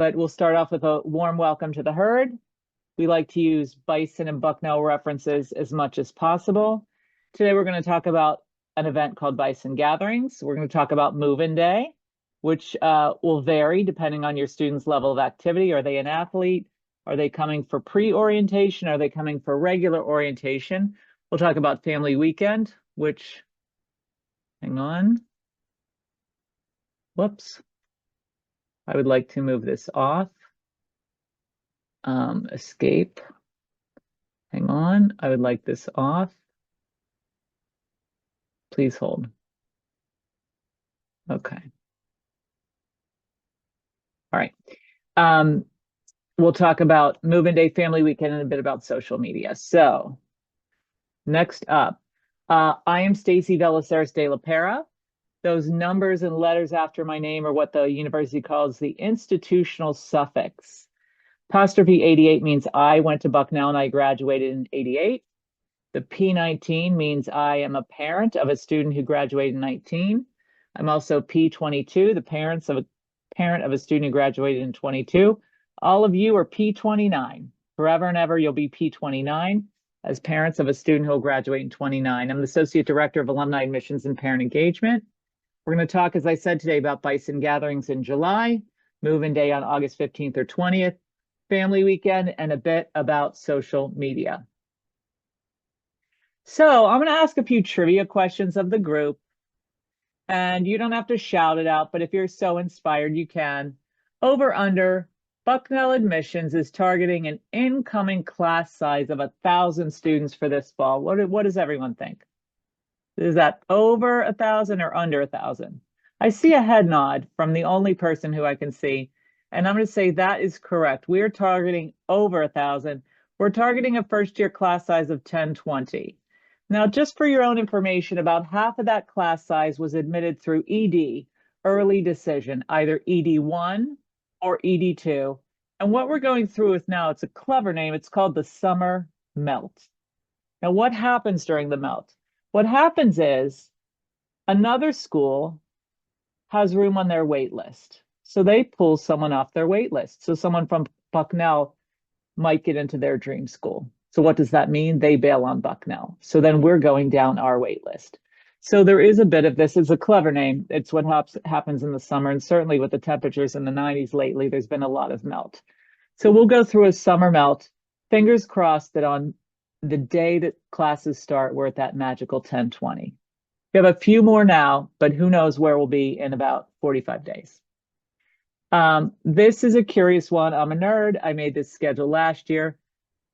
but we'll start off with a warm welcome to the herd. We like to use bison and bucknell references as much as possible. Today, we're going to talk about an event called Bison Gatherings. We're going to talk about Move-In Day, which will vary depending on your student's level of activity. Are they an athlete? Are they coming for pre-orientation? Are they coming for regular orientation? We'll talk about Family Weekend, which, hang on. Whoops. I would like to move this off. Escape. Hang on. I would like this off. Please hold. Okay. All right. We'll talk about Move-In Day, Family Weekend, and a bit about social media. So next up, I am Stacy Velaceres de la Pera. Those numbers and letters after my name are what the university calls the institutional suffix. Apostrophe 88 means I went to Bucknell and I graduated in 88. The P19 means I am a parent of a student who graduated in 19. I'm also P22, the parent of a student who graduated in 22. All of you are P29. Forever and ever, you'll be P29 as parents of a student who will graduate in 29. I'm the Associate Director of Alumni Admissions and Parent Engagement. We're going to talk, as I said today, about Bison Gatherings in July, Move-In Day on August 15th or 20th, Family Weekend, and a bit about social media. So I'm going to ask a few trivia questions of the group, and you don't have to shout it out, but if you're so inspired, you can. Over under, Bucknell Admissions is targeting an incoming class size of 1,000 students for this fall. What does everyone think? Is that over 1,000 or under 1,000? I see a head nod from the only person who I can see, and I'm going to say that is correct. We are targeting over 1,000. We're targeting a first-year class size of 1020. Now, just for your own information, about half of that class size was admitted through ED, early decision, either ED1 or ED2. And what we're going through with now, it's a clever name. It's called the summer melt. Now, what happens during the melt? What happens is another school has room on their wait list. So they pull someone off their wait list. So someone from Bucknell might get into their dream school. So what does that mean? They bail on Bucknell. So then we're going down our wait list. So there is a bit of this. It's a clever name. It's what happens in the summer. And certainly with the temperatures in the 90s lately, there's been a lot of melt. So we'll go through a summer melt. Fingers crossed that on the day that classes start, we're at that magical 1020. We have a few more now, but who knows where we'll be in about 45 days. This is a curious one. I'm a nerd. I made this schedule last year.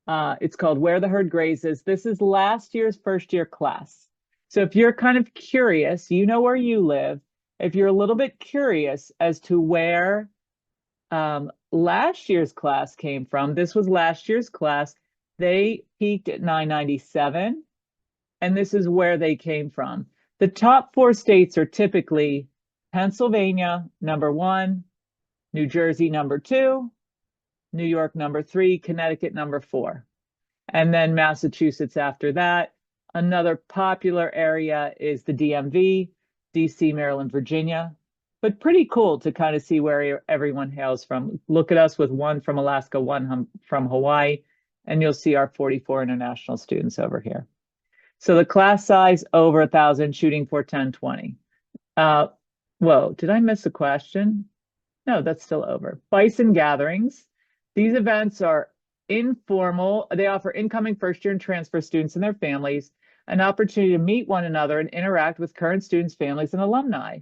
It's called Where the Herd Grazes. This is last year's first year class. So if you're kind of curious, you know where you live. If you're a little bit curious as to where last year's class came from, this was last year's class. They peaked at 997, and this is where they came from. The top 4 states are typically Pennsylvania, number 1, New Jersey, number 2, New York, number 3, Connecticut, number 4, and then Massachusetts after that. Another popular area is the DMV, DC, Maryland, Virginia, but pretty cool to kind of see where everyone hails from. Look at us with 1 from Alaska, 1 from Hawaii, and you'll see our 44 international students over here. So the class size over 1,000, shooting for 1020. Whoa, did I miss a question? No, that's still over. Bison Gatherings. These events are informal. They offer incoming first-year and transfer students and their families an opportunity to meet one another and interact with current students, families, and alumni.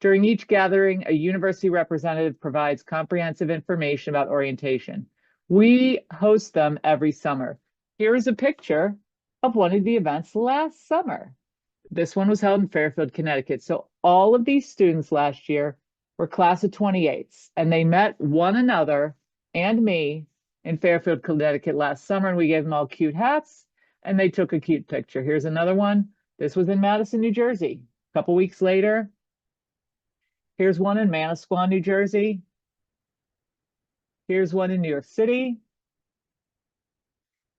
During each gathering, a university representative provides comprehensive information about orientation. We host them every summer. Here is a picture of one of the events last summer. This one was held in Fairfield, Connecticut. So all of these students last year were class of 28s, and they met one another and me in Fairfield, Connecticut last summer, and we gave them all cute hats, and they took a cute picture. Here's another one. This was in Madison, New Jersey. A couple weeks later, here's one in Manasquan, New Jersey. Here's one in New York City.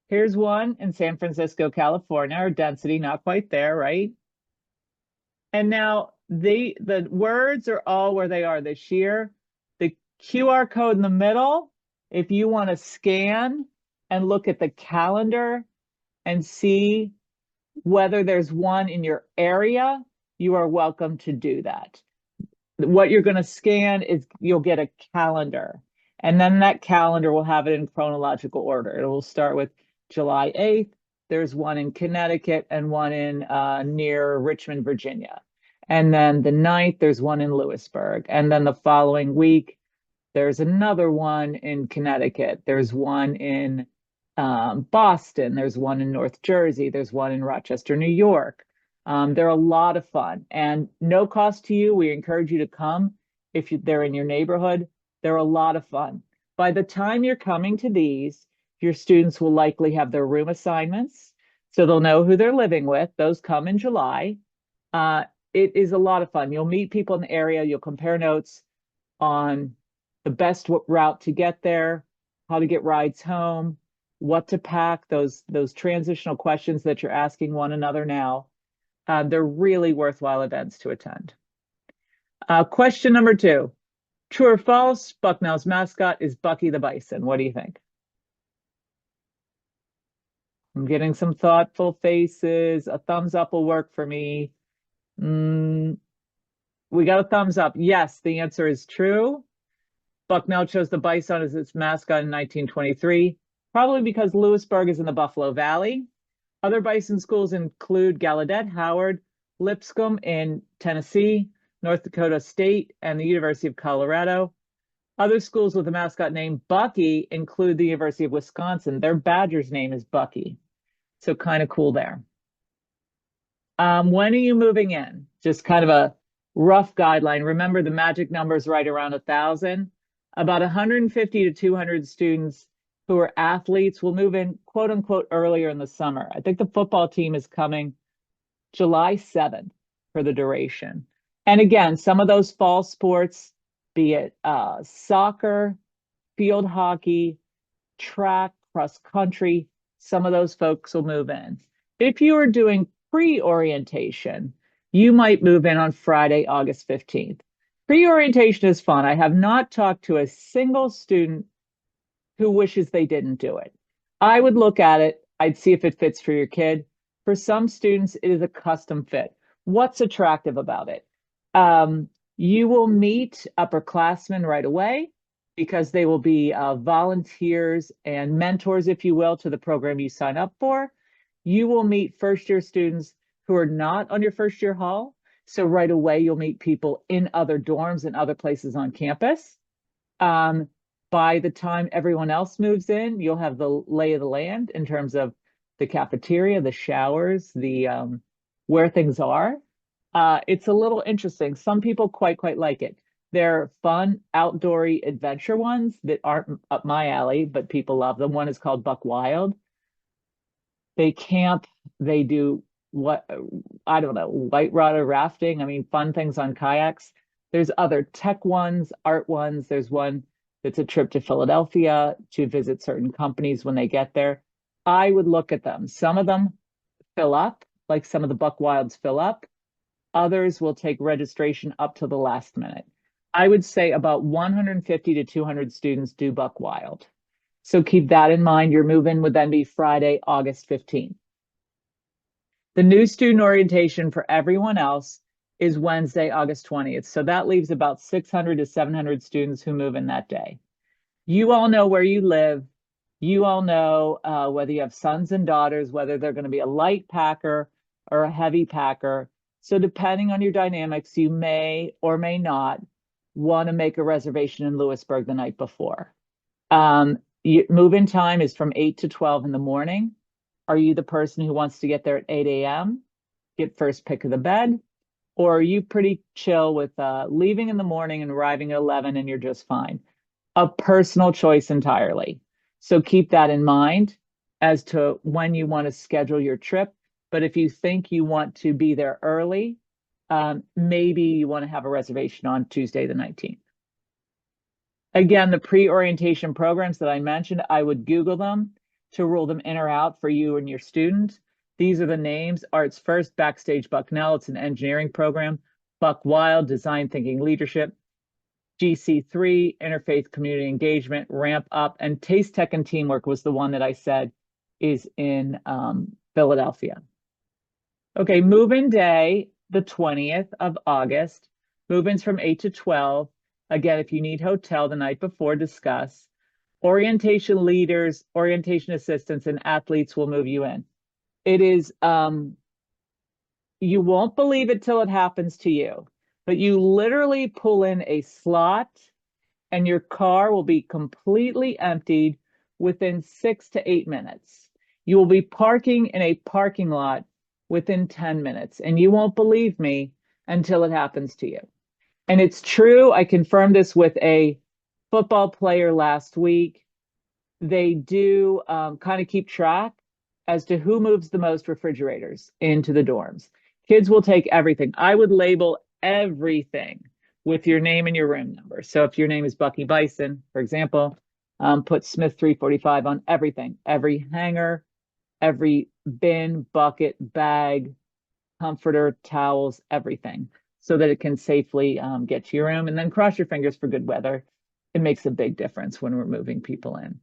Here's one in San Francisco, California, or density, not quite there, right? And now the words are all where they are this year. The QR code in the middle. If you want to scan and look at the calendar and see whether there's one in your area, you are welcome to do that. What you're going to scan is you'll get a calendar, and then that calendar will have it in chronological order. It will start with July 8th. There's one in Connecticut and one in near Richmond, Virginia. And then the 9th, there's one in Lewisburg. And then the following week, there's another one in Connecticut. There's one in Boston. There's one in North Jersey. There's one in Rochester, New York. They're a lot of fun and no cost to you. We encourage you to come if they're in your neighborhood. They're a lot of fun. By the time you're coming to these, your students will likely have their room assignments, so they'll know who they're living with. Those come in July. It is a lot of fun. You'll meet people in the area. You'll compare notes on the best route to get there, how to get rides home, what to pack, those transitional questions that you're asking one another now. They're really worthwhile events to attend. Question number 2, true or false, Bucknell's mascot is Bucky the Bison. What do you think? I'm getting some thoughtful faces. A thumbs up will work for me. We got a thumbs up. Yes, the answer is true. Bucknell chose the bison as its mascot in 1923, probably because Lewisburg is in the Buffalo Valley. Other bison schools include Gallaudet, Howard, Lipscomb in Tennessee, North Dakota State, and the University of Colorado. Other schools with a mascot named Bucky include the University of Wisconsin. Their Badger's name is Bucky. So kind of cool there. When are you moving in? Just kind of a rough guideline. Remember, the magic number is right around 1,000. About 150 to 200 students who are athletes will move in, quote unquote, earlier in the summer. I think the football team is coming July 7th for the duration. And again, some of those fall sports, be it soccer, field hockey, track, cross country, some of those folks will move in. If you are doing pre-orientation, you might move in on Friday, August 15th. Pre-orientation is fun. I have not talked to a single student who wishes they didn't do it. I would look at it. I'd see if it fits for your kid. For some students, it is a custom fit. What's attractive about it? You will meet upperclassmen right away because they will be volunteers and mentors, if you will, to the program you sign up for. You will meet first-year students who are not on your first-year hall. So right away, you'll meet people in other dorms and other places on campus. By the time everyone else moves in, you'll have the lay of the land in terms of the cafeteria, the showers, the where things are. It's a little interesting. Some people quite like it. They're fun, outdoory adventure ones that aren't up my alley, but people love them. One is called Buck Wild. They camp, they do what, I don't know, white water rafting. I mean, fun things on kayaks. There's other tech ones, art ones. There's one that's a trip to Philadelphia to visit certain companies when they get there. I would look at them. Some of them fill up, like some of the Buck Wilds fill up. Others will take registration up to the last minute. I would say about 150 to 200 students do Buck Wild. So keep that in mind. Your move-in would then be Friday, August 15th. The new student orientation for everyone else is Wednesday, August 20th. So that leaves about 600 to 700 students who move in that day. You all know where you live. You all know whether you have sons and daughters, whether they're going to be a light packer or a heavy packer. So depending on your dynamics, you may or may not want to make a reservation in Lewisburg the night before. Move-in time is from 8 to 12 in the morning. Are you the person who wants to get there at 8 a.m., get first pick of the bed? Or are you pretty chill with leaving in the morning and arriving at 11 and you're just fine? A personal choice entirely. So keep that in mind as to when you want to schedule your trip. But if you think you want to be there early, maybe you want to have a reservation on Tuesday the 19th. Again, the pre-orientation programs that I mentioned, I would Google them to rule them in or out for you and your student. These are the names: Arts First, Backstage Bucknell, it's an engineering program. Buck Wild, Design Thinking Leadership. GC3, interfaith community engagement, ramp up, and taste tech and teamwork was the one that I said is in Philadelphia. Okay, move-in day, the 20th of August. Move-ins from 8 to 12. Again, if you need hotel the night before, discuss. Orientation leaders, orientation assistants, and athletes will move you in. It is, you won't believe it till it happens to you, but you literally pull in a slot and your car will be completely emptied within 6 to 8 minutes. You will be parking in a parking lot within 10 minutes, and you won't believe me until it happens to you. And it's true. I confirmed this with a football player last week. They do kind of keep track as to who moves the most refrigerators into the dorms. Kids will take everything. I would label everything with your name and your room number. So if your name is Bucky Bison, for example, put Smith 345 on everything, every hanger, every bin, bucket, bag, comforter, towels, everything, so that it can safely get to your room. And then cross your fingers for good weather. It makes a big difference when we're moving people in.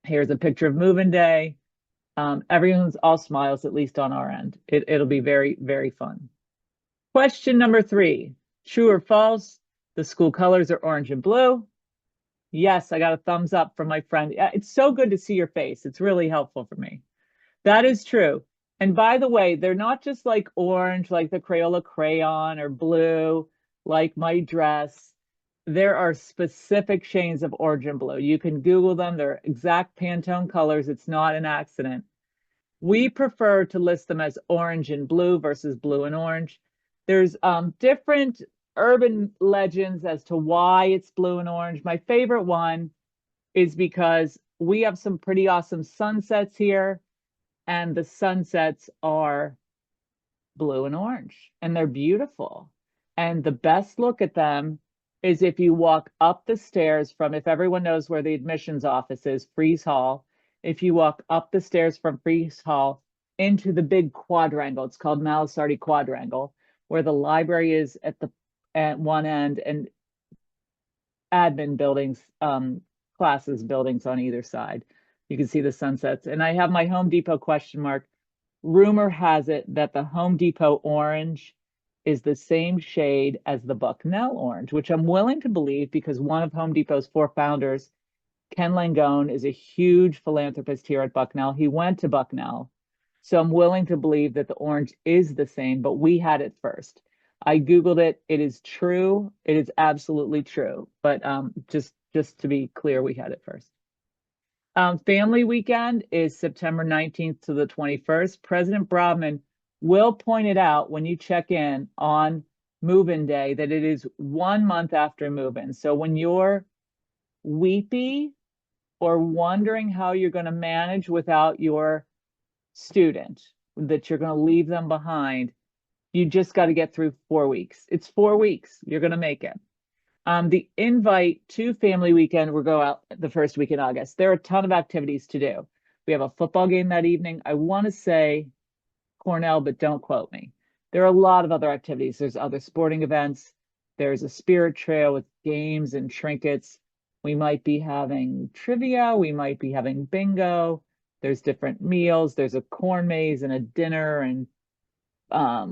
Here's a picture of move-in day. Everyone's all smiles, at least on our end. It'll be very, very fun. Question number 3, true or false? The school colors are orange and blue. Yes, I got a thumbs up from my friend. It's so good to see your face. It's really helpful for me. That is true. And by the way, they're not just like orange, like the Crayola crayon, or blue, like my dress. There are specific shades of orange and blue. You can Google them. They're exact Pantone colors. It's not an accident. We prefer to list them as orange and blue versus blue and orange. There's different urban legends as to why it's blue and orange. My favorite one is because we have some pretty awesome sunsets here, and the sunsets are blue and orange, and they're beautiful. And the best look at them is if you walk up the stairs from, if everyone knows where the admissions office is, Freeze Hall, if you walk up the stairs from Freeze Hall into the big quadrangle, it's called Malasardi Quadrangle, where the library is at one end and admin buildings, classes buildings on either side. You can see the sunsets. And I have my Home Depot question mark. Rumor has it that the Home Depot orange is the same shade as the Bucknell orange, which I'm willing to believe because one of Home Depot's 4 founders, Ken Langone, is a huge philanthropist here at Bucknell. He went to Bucknell. So I'm willing to believe that the orange is the same, but we had it first. I Googled it. It is true. It is absolutely true. But just to be clear, we had it first. Family weekend is September 19th to the 21st. President Brodman will point it out when you check in on move-in day that it is 1 month after move-in. So when you're weepy or wondering how you're going to manage without your student, that you're going to leave them behind, you just got to get through 4 weeks. It's 4 weeks. You're going to make it. The invite to family weekend will go out the first week in August. There are a ton of activities to do. We have a football game that evening. I want to say Cornell, but don't quote me. There are a lot of other activities. There's other sporting events. There's a spirit trail with games and trinkets. We might be having trivia. We might be having bingo. There's different meals. There's a corn maze and a dinner and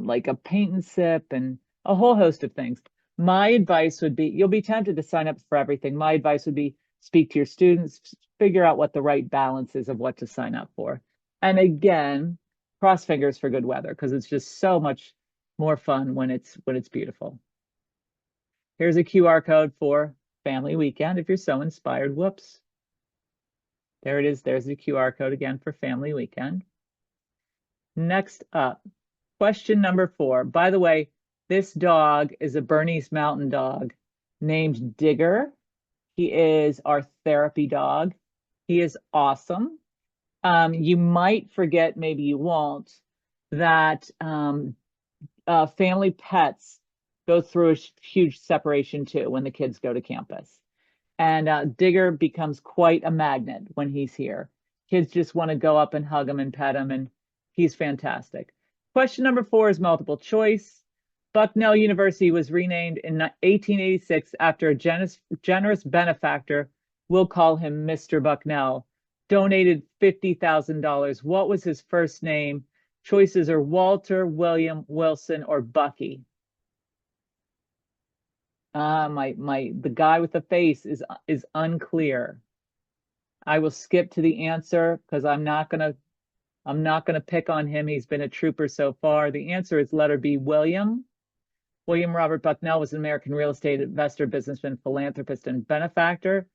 like a paint and sip and a whole host of things. My advice would be, you'll be tempted to sign up for everything. My advice would be speak to your students, figure out what the right balance is of what to sign up for. And again, cross fingers for good weather, because it's just so much more fun when it's beautiful. Here's a QR code for family weekend if you're so inspired. Whoops. There it is. There's the QR code again for family weekend. Next up, question number 4. By the way, this dog is a Bernese Mountain dog named Digger. He is our therapy dog. He is awesome. You might forget, maybe you won't, that family pets go through a huge separation too when the kids go to campus. And Digger becomes quite a magnet when he's here. Kids just want to go up and hug him and pet him, and he's fantastic. Question number 4 is multiple choice. Bucknell University was renamed in 1886 after a generous benefactor. We'll call him Mr. Bucknell. Donated $50,000. What was his first name? Choices are Walter, William, Wilson, or Bucky. The guy with the face is unclear. I will skip to the answer because I'm not gonna pick on him. He's been a trooper so far. The answer is letter B, William. William Robert Bucknell was an American real estate investor, businessman, philanthropist, and benefactor.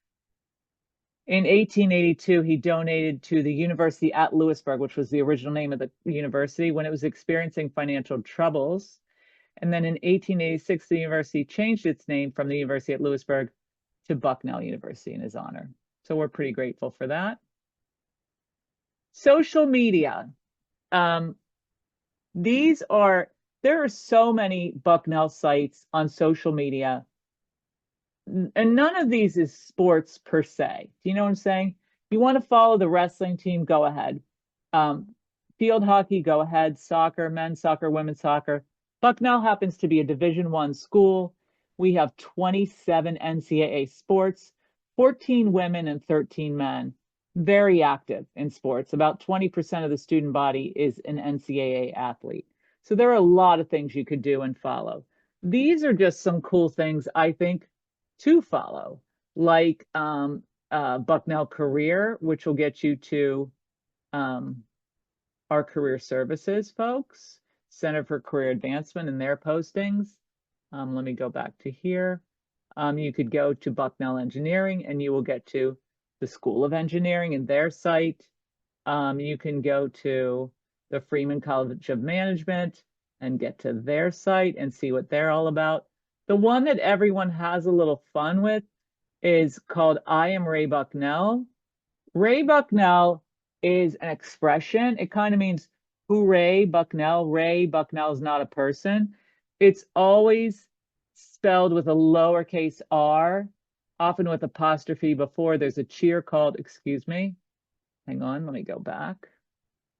In 1882, he donated to the University at Lewisburg, which was the original name of the university, when it was experiencing financial troubles. And then in 1886, the university changed its name from the University at Lewisburg to Bucknell University in his honor. So we're pretty grateful for that. Social media. There are so many Bucknell sites on social media, and none of these is sports per se. Do you know what I'm saying? You want to follow the wrestling team, go ahead. Field hockey, go ahead. Soccer, men's soccer, women's soccer. Bucknell happens to be a Division I school. We have 27 NCAA sports, 14 women and 13 men. Very active in sports. About 20% of the student body is an NCAA athlete. So there are a lot of things you could do and follow. These are just some cool things, I think, to follow, like Bucknell Career, which will get you to our career services folks, Center for Career Advancement and their postings. Let me go back to here. You could go to Bucknell Engineering and you will get to the School of Engineering and their site. You can go to the Freeman College of Management and get to their site and see what they're all about. The one that everyone has a little fun with is called I Am Ray Bucknell. Ray Bucknell is an expression. It kind of means hooray, Bucknell. Ray Bucknell is not a person. It's always spelled with a lowercase r, often with apostrophe before. There's a cheer called, excuse me, hang on, let me go back.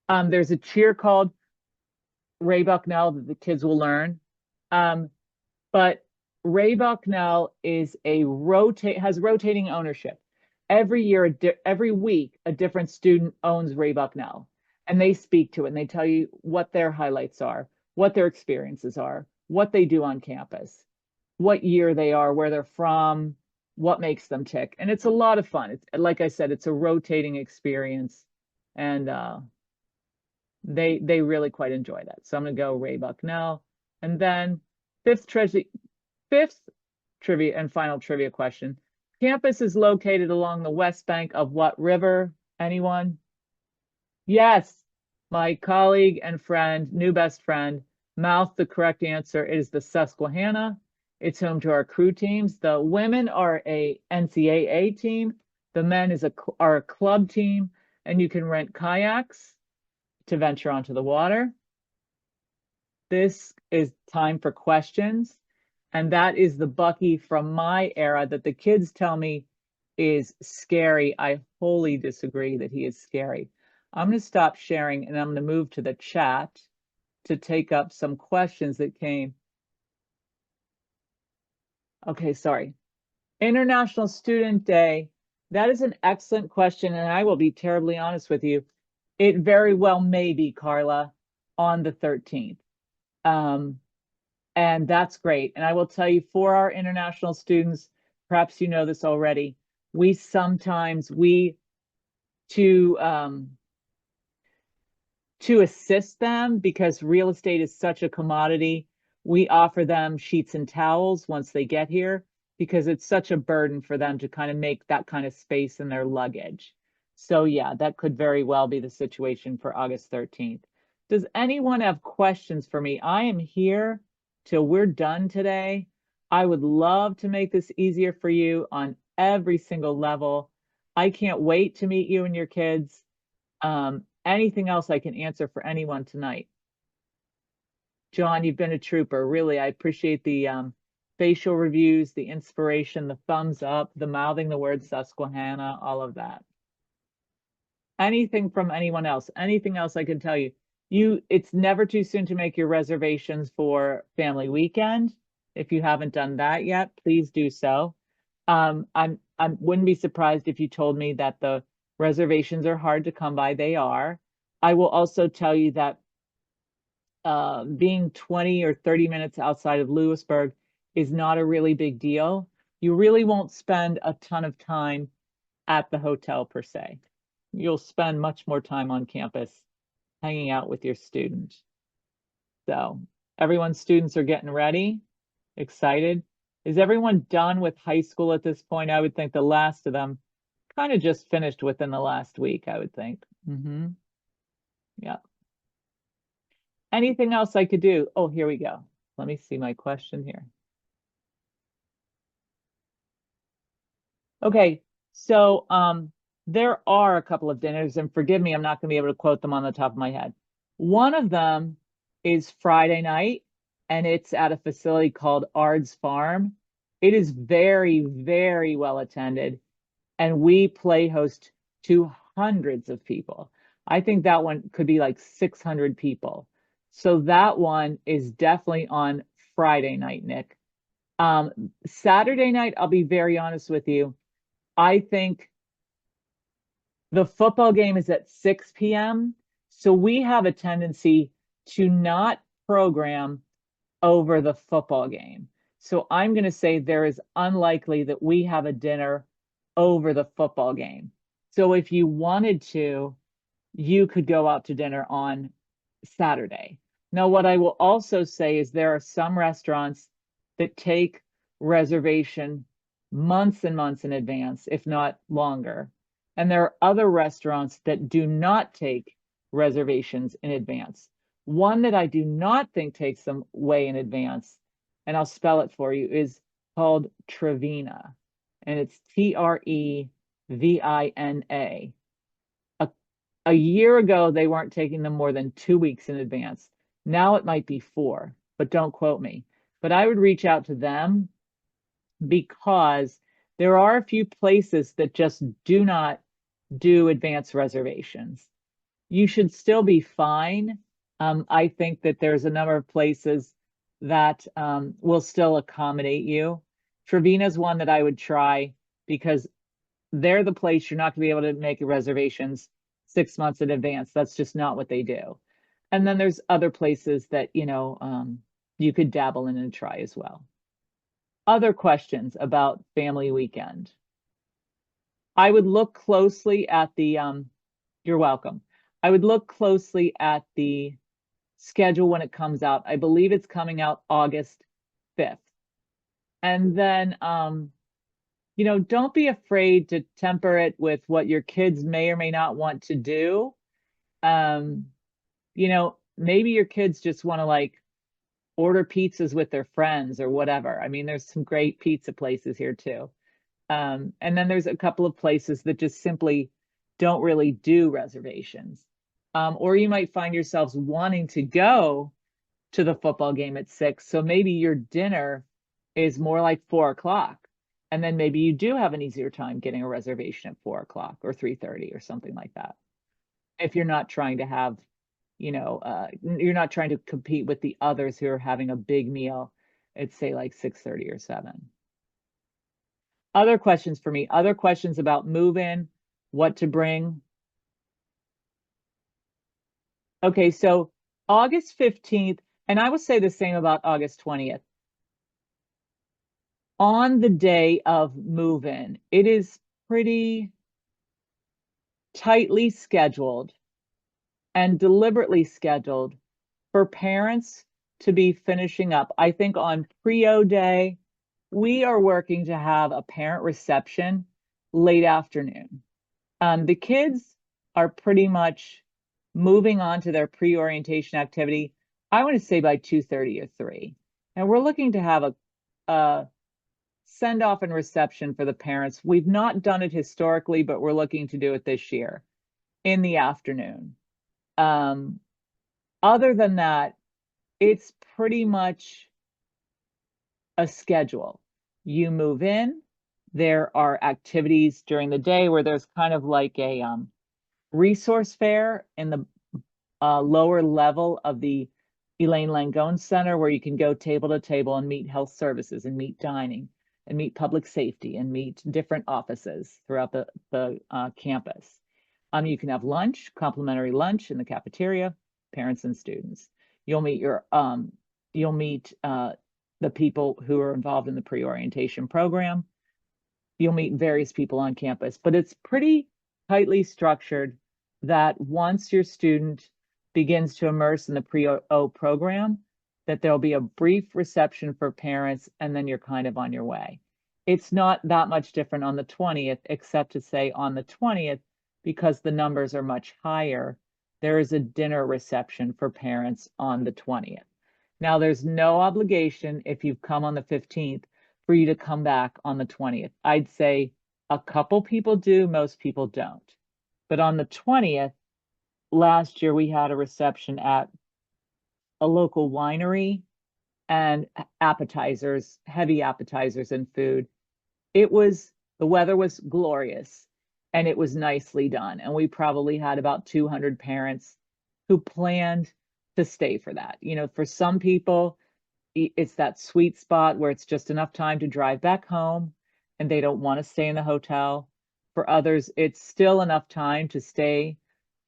There's a cheer called Ray Bucknell that the kids will learn. But Ray Bucknell is has rotating ownership. Every year, every week, a different student owns Ray Bucknell, and they speak to it and they tell you what their highlights are, what their experiences are, what they do on campus, what year they are, where they're from, what makes them tick. And it's a lot of fun. It's, like I said, it's a rotating experience, and they really quite enjoy that. So I'm going to go Ray Bucknell. And then fifth trivia and final trivia question. Campus is located along the west bank of what river? Anyone? Yes, my colleague and friend, new best friend, mouthed the correct answer. It is the Susquehanna. It's home to our crew teams. The women are a NCAA team. The men are a club team, and you can rent kayaks to venture onto the water. This is time for questions. And that is the Bucky from my era that the kids tell me is scary. I wholly disagree that he is scary. I'm going to stop sharing and I'm going to move to the chat to take up some questions that came. Okay, sorry. International Student Day. That is an excellent question, and I will be terribly honest with you. It very well may be, Carla, on the 13th. And that's great. And I will tell you, for our international students, perhaps you know this already, we sometimes, to assist them, because real estate is such a commodity, we offer them sheets and towels once they get here, because it's such a burden for them to kind of make that kind of space in their luggage. So yeah, that could very well be the situation for August 13th. Does anyone have questions for me? I am here till we're done today. I would love to make this easier for you on every single level. I can't wait to meet you and your kids. Anything else I can answer for anyone tonight? John, you've been a trooper. Really, I appreciate the facial reviews, the inspiration, the thumbs up, the mouthing the word Susquehanna, all of that. Anything from anyone else? Anything else I can tell you? It's never too soon to make your reservations for family weekend. If you haven't done that yet, please do so. I wouldn't be surprised if you told me that the reservations are hard to come by. They are. I will also tell you that being 20 or 30 minutes outside of Lewisburg is not a really big deal. You really won't spend a ton of time at the hotel per se. You'll spend much more time on campus hanging out with your student. So everyone's students are getting ready, excited. Is everyone done with high school at this point? I would think the last of them kind of just finished within the last week, I would think. Yeah. Anything else I could do? Oh, here we go. Let me see my question here. Okay, so there are a couple of dinners, and forgive me, I'm not going to be able to quote them on the top of my head. One of them is Friday night, and it's at a facility called Ard's Farm. It is very, very well attended, and we play host to hundreds of people. I think that one could be like 600 people. So that one is definitely on Friday night, Nick. Saturday night, I'll be very honest with you. I think the football game is at 6 p.m. So we have a tendency to not program over the football game. So I'm going to say there is unlikely that we have a dinner over the football game. So if you wanted to, you could go out to dinner on Saturday. Now, what I will also say is there are some restaurants that take reservation months and months in advance, if not longer. And there are other restaurants that do not take reservations in advance. One that I do not think takes them way in advance, and I'll spell it for you, is called Trevina, and it's Trevina. A year ago, they weren't taking them more than 2 weeks in advance. Now it might be 4, but don't quote me. But I would reach out to them because there are a few places that just do not do advance reservations. You should still be fine. I think that there's a number of places that will still accommodate you. Trevina's one that I would try because they're the place you're not going to be able to make reservations 6 months in advance. That's just not what they do. And then there's other places that, you could dabble in and try as well. Other questions about family weekend? I would look closely at the, you're welcome. I would look closely at the schedule when it comes out. I believe it's coming out August 5th. And then, don't be afraid to temper it with what your kids may or may not want to do. Maybe your kids just want to like order pizzas with their friends or whatever. I mean, there's some great pizza places here too. And then there's a couple of places that just simply don't really do reservations. Or you might find yourselves wanting to go to the football game at 6. So maybe your dinner is more like 4 o'clock. And then maybe you do have an easier time getting a reservation at 4 o'clock or 3:30 or something like that. If you're not trying to have, you're not trying to compete with the others who are having a big meal at say like 6:30 or 7. Other questions for me, other questions about move-in, what to bring. Okay, so August 15th, and I will say the same about August 20th. On the day of move-in, it is pretty tightly scheduled and deliberately scheduled for parents to be finishing up. I think on Prio Day, we are working to have a parent reception late afternoon. The kids are pretty much moving on to their pre-orientation activity, I want to say by 2:30 or 3. And we're looking to have a send off and reception for the parents. We've not done it historically, but we're looking to do it this year in the afternoon. Other than that, it's pretty much a schedule. You move in, there are activities during the day where there's kind of like a resource fair in the lower level of the Elaine Langone Center, where you can go table to table and meet health services and meet dining and meet public safety and meet different offices throughout the campus. You can have lunch, complimentary lunch in the cafeteria, parents and students. You'll meet the people who are involved in the pre-orientation program. You'll meet various people on campus, but it's pretty tightly structured that once your student begins to immerse in the pre-O program, that there'll be a brief reception for parents, and then you're kind of on your way. It's not that much different on the 20th, except to say on the 20th, because the numbers are much higher, there is a dinner reception for parents on the 20th. Now, there's no obligation if you've come on the 15th for you to come back on the 20th. I'd say a couple people do, most people don't. But on the 20th, last year we had a reception at a local winery and appetizers, heavy appetizers and food. The weather was glorious and it was nicely done. And we probably had about 200 parents who planned to stay for that. You know, for some people, it's that sweet spot where it's just enough time to drive back home and they don't want to stay in the hotel. For others, it's still enough time to stay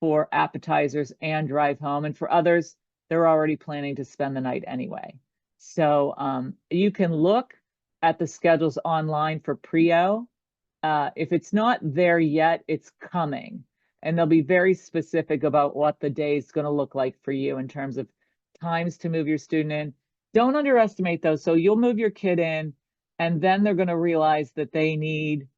for appetizers and drive home. And for others, they're already planning to spend the night anyway. So you can look at the schedules online for pre-O. If it's not there yet, it's coming. And they'll be very specific about what the day is going to look like for you in terms of times to move your student in. Don't underestimate those. So you'll move your kid in, and then they're going to realize that they need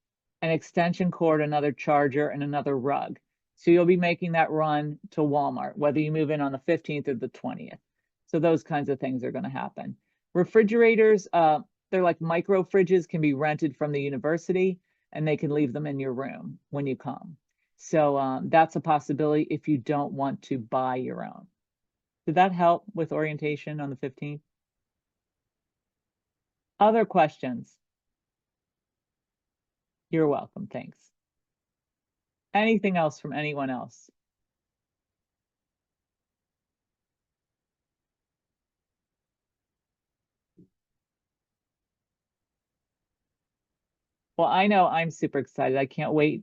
an extension cord, another charger, and another rug. So you'll be making that run to Walmart, whether you move in on the 15th or the 20th. So those kinds of things are going to happen. Refrigerators, they're like micro fridges, can be rented from the university, and they can leave them in your room when you come. So that's a possibility if you don't want to buy your own. Did that help with orientation on the 15th? Other questions? You're welcome. Thanks. Anything else from anyone else? Well, I know I'm super excited. I can't wait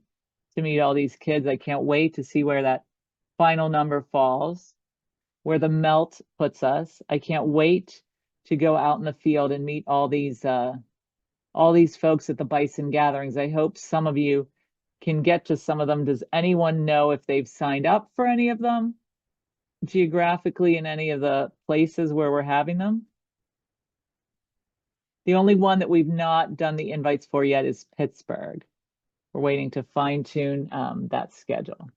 to meet all these kids. I can't wait to see where that final number falls, where the melt puts us. I can't wait to go out in the field and meet all these folks at the bison gatherings. I hope some of you can get to some of them. Does anyone know if they've signed up for any of them geographically in any of the places where we're having them? The only one that we've not done the invites for yet is Pittsburgh. We're waiting to fine tune that schedule.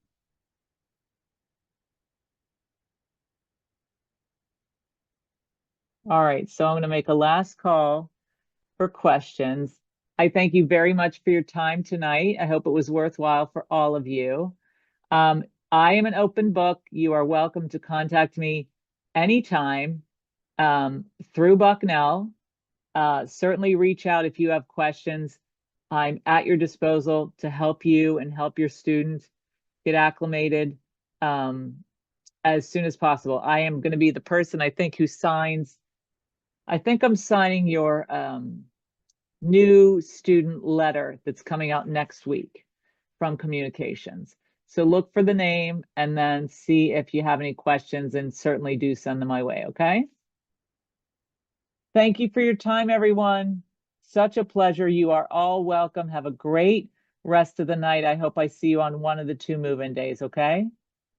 All right, so I'm going to make a last call for questions. I thank you very much for your time tonight. I hope it was worthwhile for all of you. I am an open book. You are welcome to contact me anytime through Bucknell. Certainly reach out if you have questions. I'm at your disposal to help you and help your student get acclimated as soon as possible. I am going to be the person, I think, who signs. I think I'm signing your new student letter that's coming out next week from communications. So look for the name and then see if you have any questions, and certainly do send them my way, okay? Thank you for your time, everyone. Such a pleasure. You are all welcome. Have a great rest of the night. I hope I see you on one of the 2 move-in days, okay?